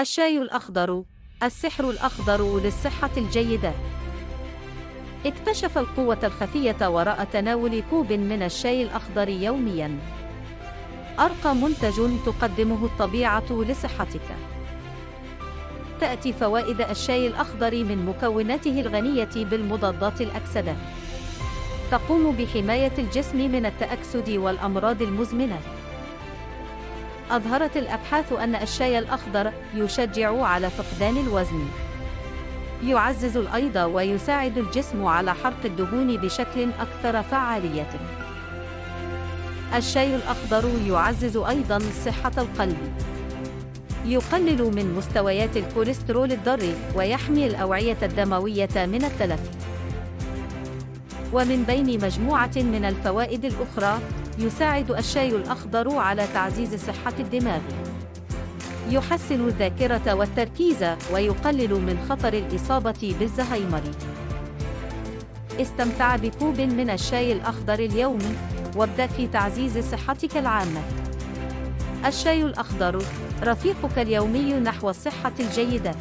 الشاي الأخضر، السحر الأخضر للصحة الجيدة. اكتشف القوة الخفية وراء تناول كوب من الشاي الأخضر يومياً. أرقى منتج تقدمه الطبيعة لصحتك. تأتي فوائد الشاي الأخضر من مكوناته الغنية بالمضادات الأكسدة. تقوم بحماية الجسم من التأكسد والأمراض المزمنة. أظهرت الأبحاث أن الشاي الأخضر يشجع على فقدان الوزن. يعزز الأيض ويساعد الجسم على حرق الدهون بشكل أكثر فعالية. الشاي الأخضر يعزز أيضاً صحة القلب. يقلل من مستويات الكوليسترول الضار ويحمي الأوعية الدموية من التلف. ومن بين مجموعة من الفوائد الأخرى، يساعد الشاي الأخضر على تعزيز صحة الدماغ. يحسن الذاكرة والتركيز ويقلل من خطر الإصابة بالزهايمر. استمتع بكوب من الشاي الأخضر اليوم، وابدأ في تعزيز صحتك العامة. الشاي الأخضر، رفيقك اليومي نحو الصحة الجيدة.